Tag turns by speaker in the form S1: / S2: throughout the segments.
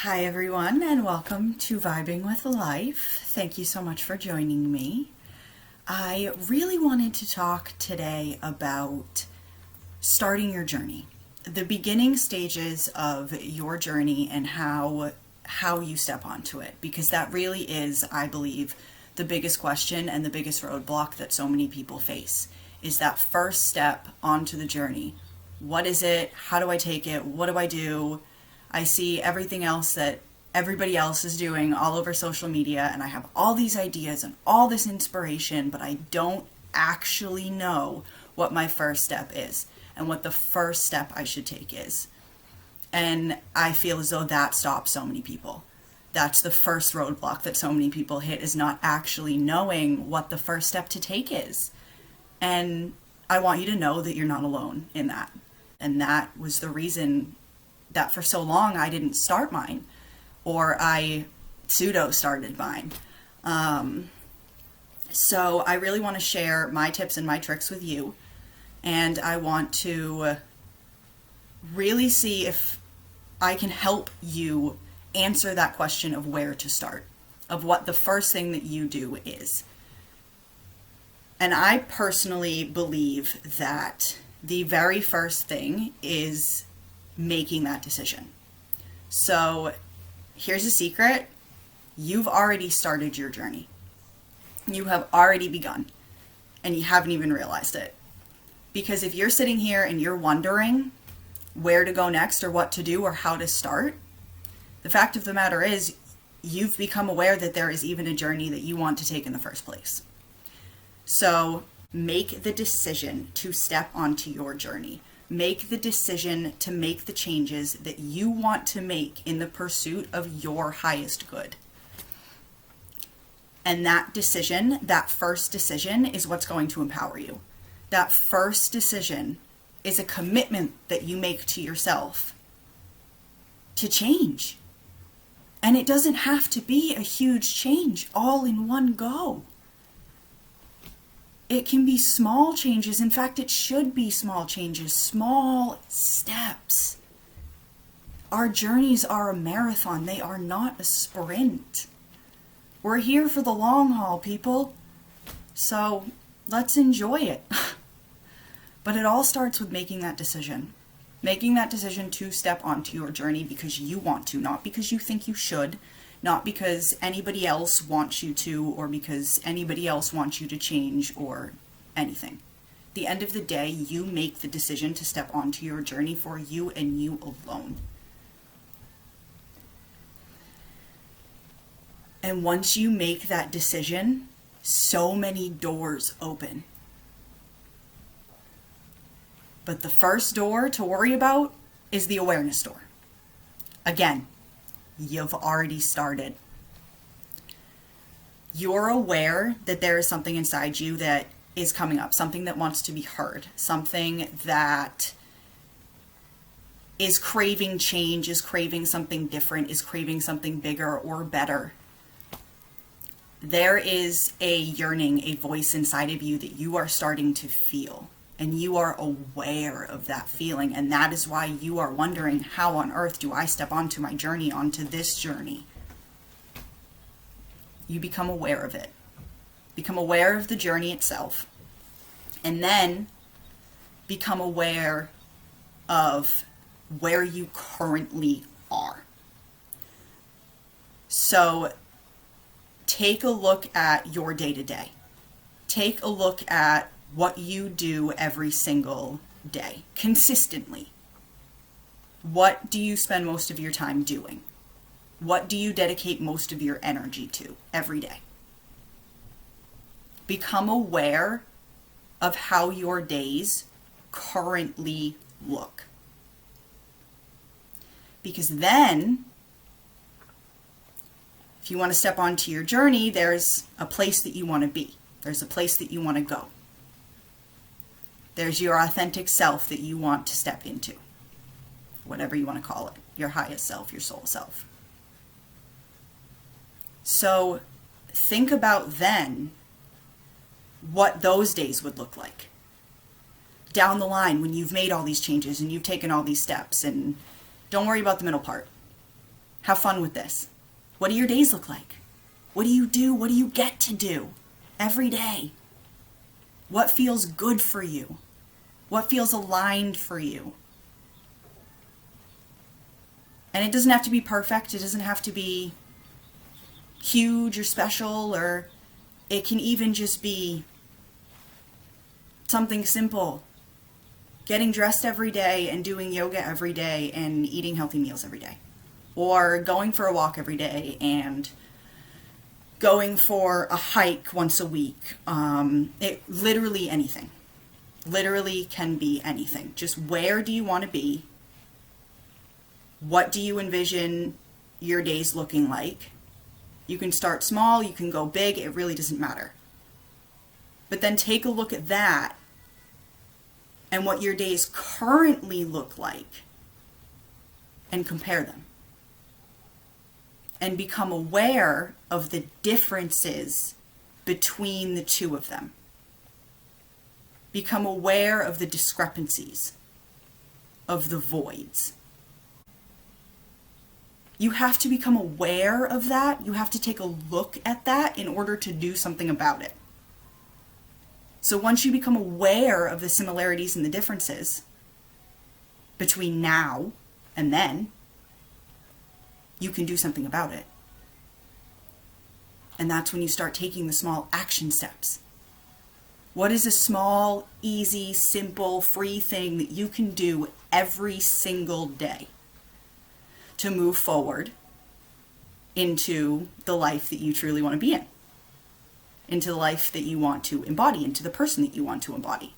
S1: Hi everyone, and welcome to Vibing with Life. Thank you so much for joining me. I really wanted to talk today about starting your journey, the beginning stages of your journey and how you step onto it, because that really is, I believe, the biggest question and the biggest roadblock that so many people face is that first step onto the journey. What is it? How do I take it? What do I do? I see everything else that everybody else is doing all over social media, and I have all these ideas and all this inspiration, but I don't actually know what my first step is and what the first step I should take is. And I feel as though that stops so many people. That's the first roadblock that so many people hit, is not actually knowing what the first step to take is. And I want you to know that you're not alone in that. And that was the reason that for so long I didn't start mine, or I pseudo started mine. So I really want to share my tips and my tricks with you, and I want to really see if I can help you answer that question of where to start, of what the first thing that you do is. And I personally believe that the very first thing is making that decision. So here's a secret. You've already started your journey. You have already begun, and you haven't even realized it. Because if you're sitting here and you're wondering where to go next or what to do or how to start, the fact of the matter is you've become aware that there is even a journey that you want to take in the first place. So make the decision to step onto your journey. Make the decision to make the changes that you want to make in the pursuit of your highest good. And that decision, that first decision, is what's going to empower you. That first decision is a commitment that you make to yourself to change. And it doesn't have to be a huge change all in one go. It can be small changes. In fact, it should be small changes, small steps. Our journeys are a marathon. They are not a sprint. We're here for the long haul, people. So let's enjoy it. But it all starts with making that decision. Making that decision to step onto your journey because you want to, not because you think you should, not because anybody else wants you to, or because anybody else wants you to change or anything. At the end of the day, you make the decision to step onto your journey for you and you alone. And once you make that decision, so many doors open. But the first door to worry about is the awareness door. Again, you've already started. You're aware that there is something inside you that is coming up, something that wants to be heard, something that is craving change, is craving something different, is craving something bigger or better. There is a yearning, a voice inside of you that you are starting to feel. And you are aware of that feeling. And that is why you are wondering, how on earth do I step onto my journey, onto this journey? You become aware of it. Become aware of the journey itself. And then become aware of where you currently are. So take a look at your day-to-day. Take a look at what you do every single day, consistently. What do you spend most of your time doing? What do you dedicate most of your energy to every day? Become aware of how your days currently look. Because then, if you want to step onto your journey, there's a place that you want to be. There's a place that you want to go. There's your authentic self that you want to step into. Whatever you want to call it. Your highest self, your soul self. So think about then what those days would look like. Down the line, when you've made all these changes and you've taken all these steps, and don't worry about the middle part. Have fun with this. What do your days look like? What do you do? What do you get to do every day? What feels good for you? What feels aligned for you? And it doesn't have to be perfect. It doesn't have to be huge or special, or it can even just be something simple. Getting dressed every day and doing yoga every day and eating healthy meals every day. Or going for a walk every day and going for a hike once a week. Literally anything. Literally can be anything. Just where do you want to be? What do you envision your days looking like? You can start small, you can go big, it really doesn't matter. But then take a look at that and what your days currently look like and compare them. And become aware of the differences between the two of them. Become aware of the discrepancies, of the voids. You have to become aware of that. You have to take a look at that in order to do something about it. So once you become aware of the similarities and the differences between now and then, you can do something about it. And that's when you start taking the small action steps. What is a small, easy, simple, free thing that you can do every single day to move forward into the life that you truly want to be in? Into the life that you want to embody, into the person that you want to embody?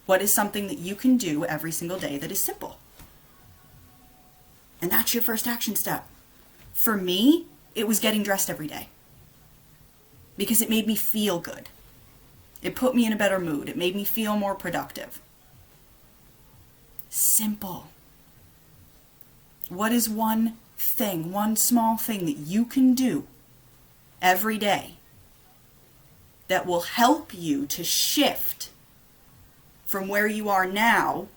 S1: What is something that you can do every single day that is simple? And that's your first action step. For me, it was getting dressed every day because it made me feel good. It put me in a better mood. It made me feel more productive. Simple. What is one thing, one small thing that you can do every day that will help you to shift from where you are now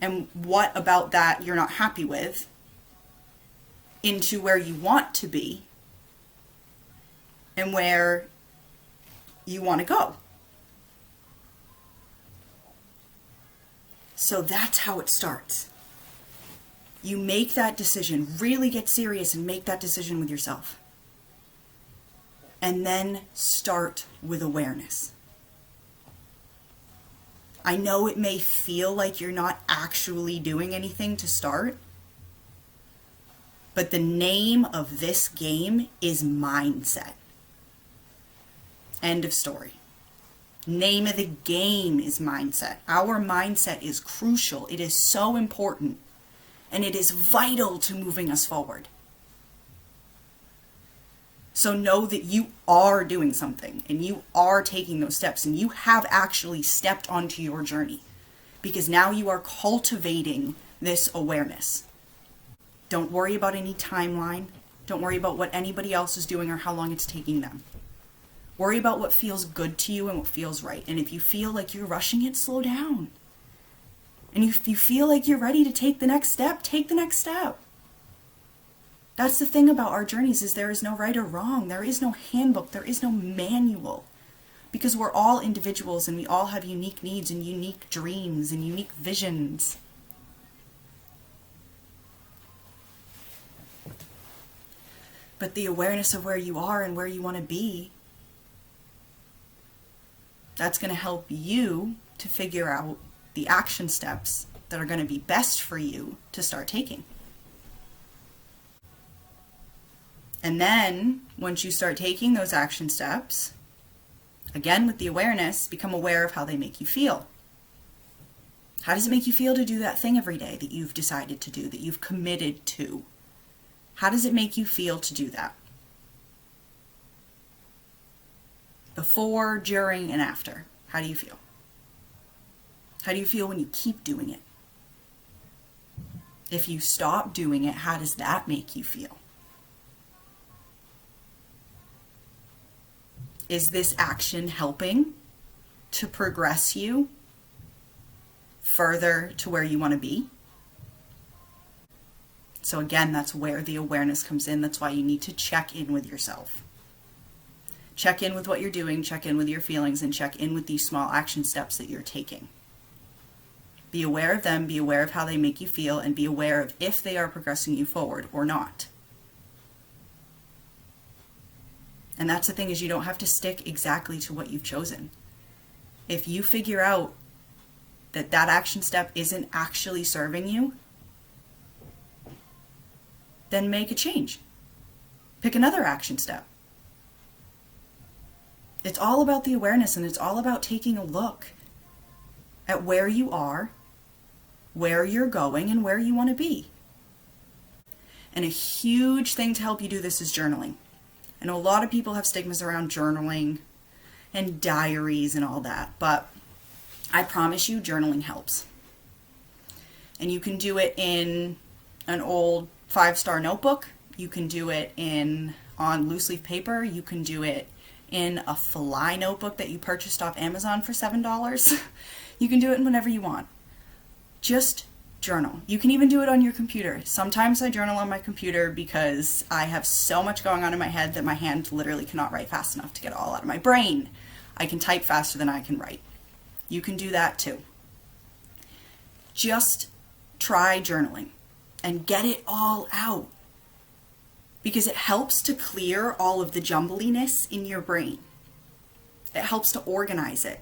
S1: and what about that you're not happy with into where you want to be and where you want to go? So that's how it starts. You make that decision, really get serious and make that decision with yourself. And then start with awareness. I know it may feel like you're not actually doing anything to start, but the name of this game is mindset. End of story. Name of the game is mindset. Our mindset is crucial. It is so important. And it is vital to moving us forward. So know that you are doing something and you are taking those steps and you have actually stepped onto your journey because now you are cultivating this awareness. Don't worry about any timeline. Don't worry about what anybody else is doing or how long it's taking them. Worry about what feels good to you and what feels right. And if you feel like you're rushing it, slow down. And if you feel like you're ready to take the next step, take the next step. That's the thing about our journeys is there is no right or wrong. There is no handbook. There is no manual. Because we're all individuals and we all have unique needs and unique dreams and unique visions. But the awareness of where you are and where you want to be, that's going to help you to figure out the action steps that are going to be best for you to start taking. And then, once you start taking those action steps, again with the awareness, become aware of how they make you feel. How does it make you feel to do that thing every day that you've decided to do, that you've committed to? How does it make you feel to do that? Before, during, and after. How do you feel? How do you feel when you keep doing it? If you stop doing it, how does that make you feel? Is this action helping to progress you further to where you want to be? So again, that's where the awareness comes in. That's why you need to check in with yourself. Check in with what you're doing, check in with your feelings, and check in with these small action steps that you're taking. Be aware of them, be aware of how they make you feel, and be aware of if they are progressing you forward or not. And that's the thing, is you don't have to stick exactly to what you've chosen. If you figure out that that action step isn't actually serving you, then make a change. Pick another action step. It's all about the awareness, and it's all about taking a look at where you are, where you're going, and where you want to be. And a huge thing to help you do this is journaling. I know a lot of people have stigmas around journaling and diaries and all that, but I promise you journaling helps. And you can do it in an old 5-star notebook. You can do it on loose leaf paper. You can do it in a fly notebook that you purchased off Amazon for $7. You can do it in whatever you want. Just journal. You can even do it on your computer. Sometimes I journal on my computer because I have so much going on in my head that my hand literally cannot write fast enough to get it all out of my brain. I can type faster than I can write. You can do that too. Just try journaling and get it all out, because it helps to clear all of the jumbliness in your brain. It helps to organize it.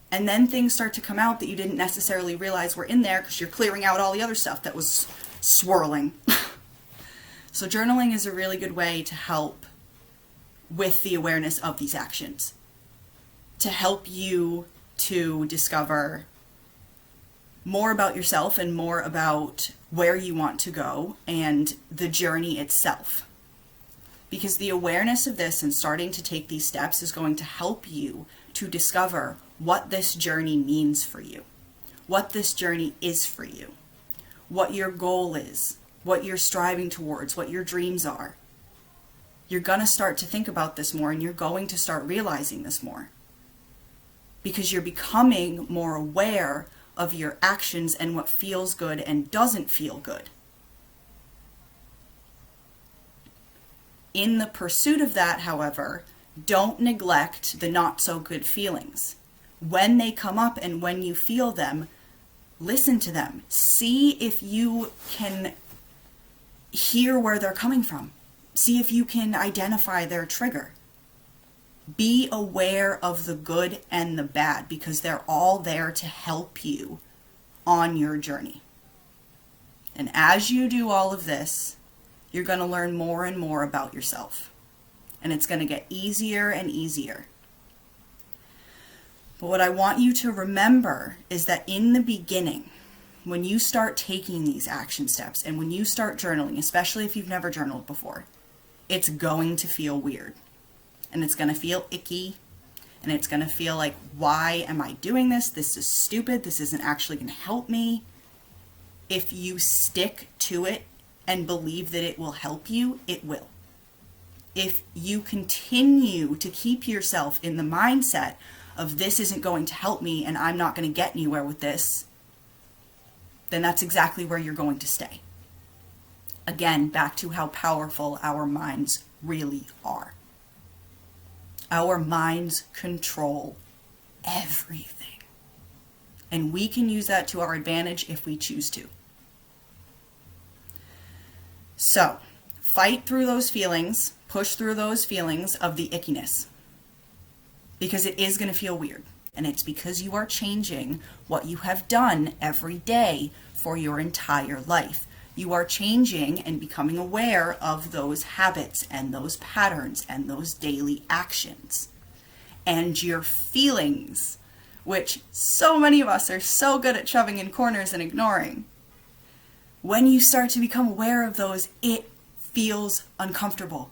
S1: And then things start to come out that you didn't necessarily realize were in there because you're clearing out all the other stuff that was swirling. So journaling is a really good way to help with the awareness of these actions, to help you to discover more about yourself and more about where you want to go and the journey itself. Because the awareness of this and starting to take these steps is going to help you to discover what this journey means for you, what this journey is for you, what your goal is, what you're striving towards, what your dreams are. You're going to start to think about this more, and you're going to start realizing this more, because you're becoming more aware of your actions and what feels good and doesn't feel good. In the pursuit of that, however, don't neglect the not so good feelings. When they come up and when you feel them, listen to them. See if you can hear where they're coming from. See if you can identify their trigger. Be aware of the good and the bad, because they're all there to help you on your journey. And as you do all of this, you're going to learn more and more about yourself. And it's going to get easier and easier. But what I want you to remember is that in the beginning, when you start taking these action steps and when you start journaling, especially if you've never journaled before, it's going to feel weird. And it's going to feel icky, and it's going to feel like, why am I doing this? This is stupid. This isn't actually going to help me. If you stick to it and believe that it will help you, it will. If you continue to keep yourself in the mindset of this isn't going to help me and I'm not going to get anywhere with this, then that's exactly where you're going to stay. Again, back to how powerful our minds really are. Our minds control everything. And we can use that to our advantage if we choose to. So, fight through those feelings, push through those feelings of the ickiness. Because it is going to feel weird. And it's because you are changing what you have done every day for your entire life. You are changing and becoming aware of those habits and those patterns and those daily actions. And your feelings, which so many of us are so good at shoving in corners and ignoring. When you start to become aware of those, it feels uncomfortable.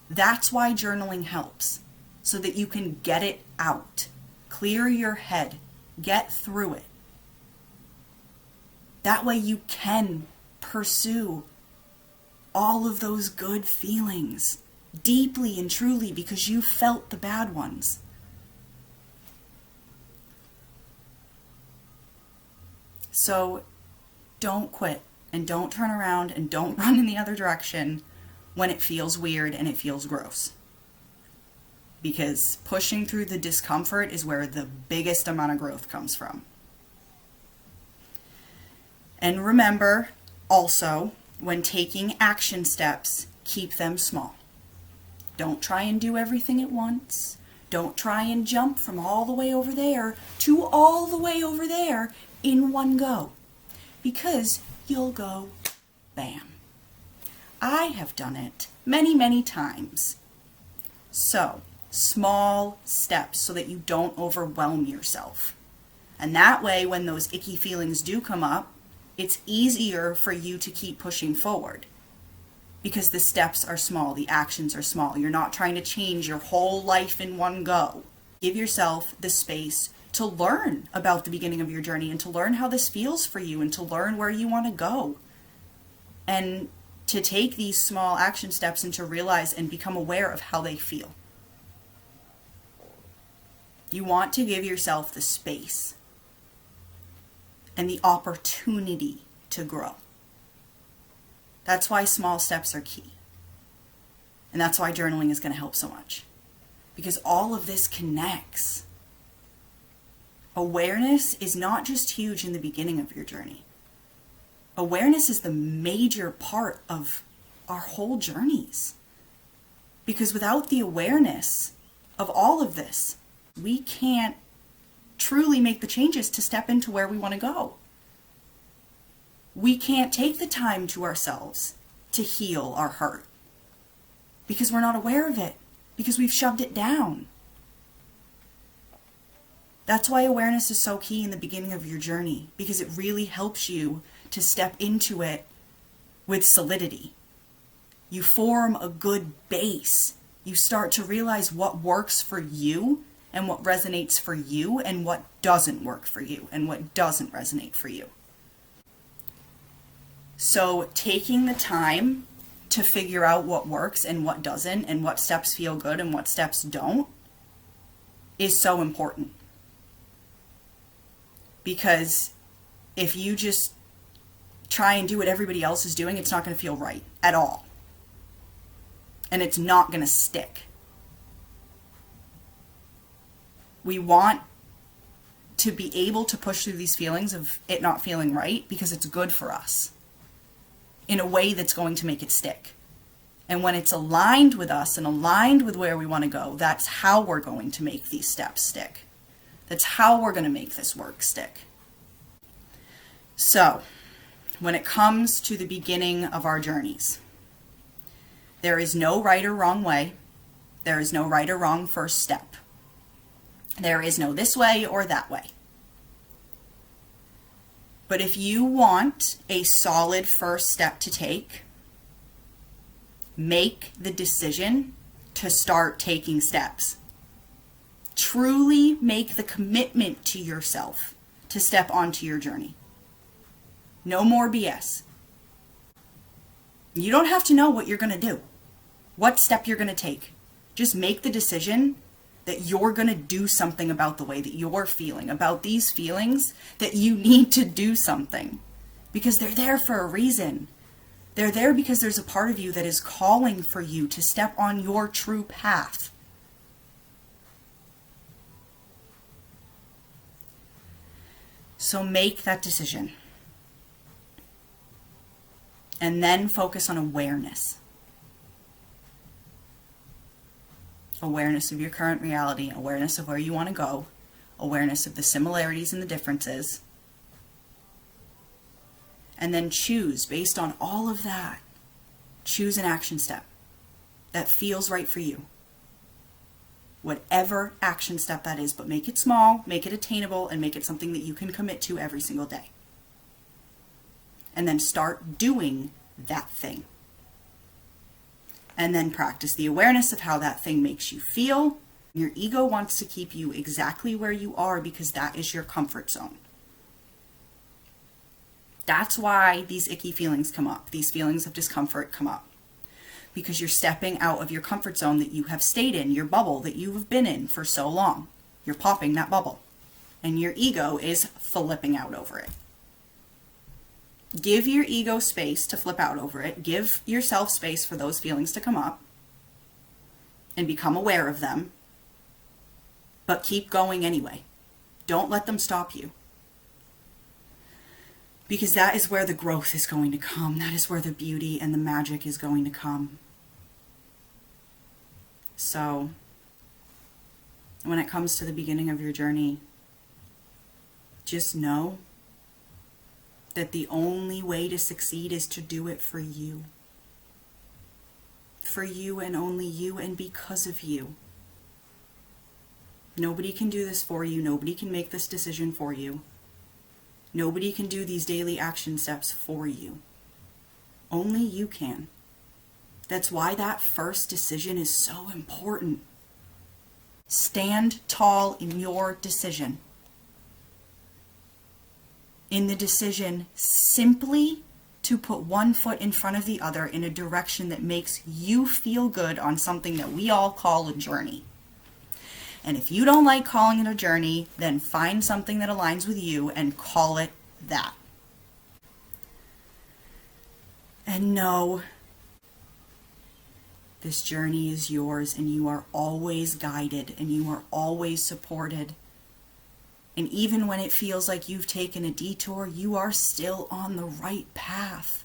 S1: That's why journaling helps, so that you can get it out. Clear your head. Get through it. That way you can pursue all of those good feelings deeply and truly, because you felt the bad ones. So don't quit. And don't turn around and don't run in the other direction when it feels weird and it feels gross. Because pushing through the discomfort is where the biggest amount of growth comes from. And remember also, when taking action steps, keep them small. Don't try and do everything at once. Don't try and jump from all the way over there to all the way over there in one go, because you'll go bam. I have done it many, many times. So, small steps so that you don't overwhelm yourself. And that way, when those icky feelings do come up, it's easier for you to keep pushing forward. Because the steps are small, the actions are small. You're not trying to change your whole life in one go. Give yourself the space to learn about the beginning of your journey and to learn how this feels for you and to learn where you want to go. And to take these small action steps and to realize and become aware of how they feel. You want to give yourself the space and the opportunity to grow. That's why small steps are key. And that's why journaling is going to help so much. Because all of this connects. Awareness is not just huge in the beginning of your journey. Awareness is the major part of our whole journeys. Because without the awareness of all of this, we can't truly make the changes to step into where we want to go. We can't take the time to ourselves to heal our hurt because we're not aware of it, because we've shoved it down. That's why awareness is so key in the beginning of your journey, because it really helps you to step into it with solidity. You form a good base. You start to realize what works for you and what resonates for you and what doesn't work for you and what doesn't resonate for you. So taking the time to figure out what works and what doesn't and what steps feel good and what steps don't is so important. Because if you just try and do what everybody else is doing, it's not going to feel right at all. And it's not going to stick. We want to be able to push through these feelings of it not feeling right because it's good for us in a way that's going to make it stick. And when it's aligned with us and aligned with where we want to go, that's how we're going to make these steps stick. That's how we're going to make this work stick. So, when it comes to the beginning of our journeys, there is no right or wrong way. There is no right or wrong first step. There is no this way or that way. But if you want a solid first step to take, make the decision to start taking steps. Truly make the commitment to yourself to step onto your journey. No more BS. You don't have to know what you're going to do, what step you're going to take. Just make the decision that you're going to do something about the way that you're feeling, about these feelings, that you need to do something. Because they're there for a reason. They're there because there's a part of you that is calling for you to step on your true path. So make that decision. And then focus on awareness. Awareness of your current reality, awareness of where you want to go, awareness of the similarities and the differences. And then choose, based on all of that, choose an action step that feels right for you. Whatever action step that is, but make it small, make it attainable, and make it something that you can commit to every single day. And then start doing that thing. And then practice the awareness of how that thing makes you feel. Your ego wants to keep you exactly where you are because that is your comfort zone. That's why these icky feelings come up. These feelings of discomfort come up. Because you're stepping out of your comfort zone that you have stayed in, your bubble that you have been in for so long. You're popping that bubble. And your ego is flipping out over it. Give your ego space to flip out over it. Give yourself space for those feelings to come up and become aware of them. But keep going anyway. Don't let them stop you. Because that is where the growth is going to come. That is where the beauty and the magic is going to come. So, when it comes to the beginning of your journey, just know that the only way to succeed is to do it for you. For you and only you and because of you. Nobody can do this for you. Nobody can make this decision for you. Nobody can do these daily action steps for you. Only you can. That's why that first decision is so important. Stand tall in your decision. In the decision simply to put one foot in front of the other in a direction that makes you feel good on something that we all call a journey. And if you don't like calling it a journey, then find something that aligns with you and call it that. And know this journey is yours, and you are always guided, and you are always supported. And even when it feels like you've taken a detour, you are still on the right path.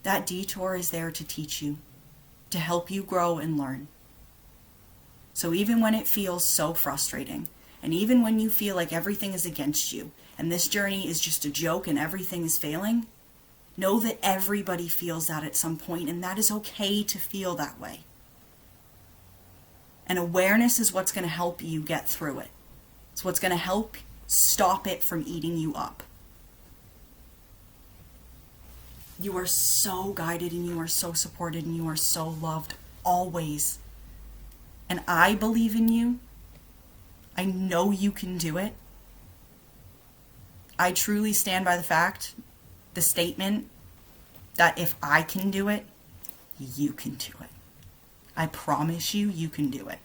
S1: That detour is there to teach you, to help you grow and learn. So even when it feels so frustrating, and even when you feel like everything is against you, and this journey is just a joke and everything is failing, know that everybody feels that at some point, and that is okay to feel that way. And awareness is what's going to help you get through it. It's what's going to help stop it from eating you up. You are so guided, and you are so supported, and you are so loved always. And I believe in you. I know you can do it. I truly stand by the statement that if I can do it, you can do it. I promise you, you can do it.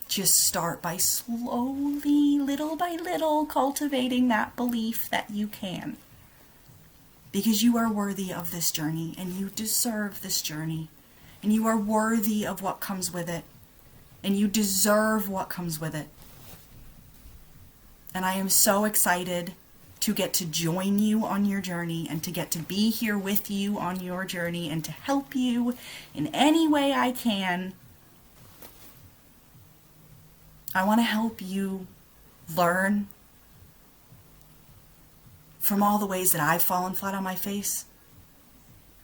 S1: Just start by slowly, little by little, cultivating that belief that you can. Because you are worthy of this journey, and you deserve this journey. And you are worthy of what comes with it. And you deserve what comes with it. And I am so excited to get to join you on your journey, and to get to be here with you on your journey, and to help you in any way I can. I want to help you learn from all the ways that I've fallen flat on my face,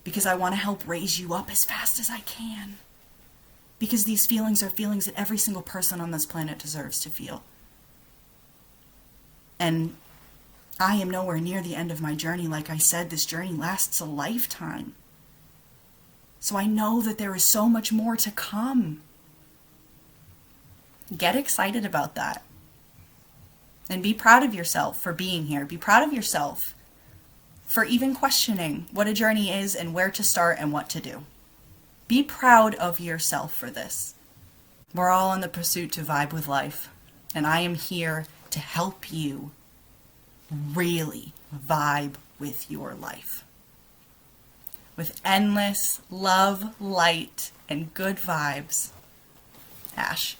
S1: because I want to help raise you up as fast as I can. Because these feelings are feelings that every single person on this planet deserves to feel. And I am nowhere near the end of my journey. Like I said, this journey lasts a lifetime. So I know that there is so much more to come. Get excited about that. And be proud of yourself for being here. Be proud of yourself for even questioning what a journey is and where to start and what to do. Be proud of yourself for this. We're all in the pursuit to vibe with life, and I am here to help you really vibe with your life. With endless love, light, and good vibes. Ash.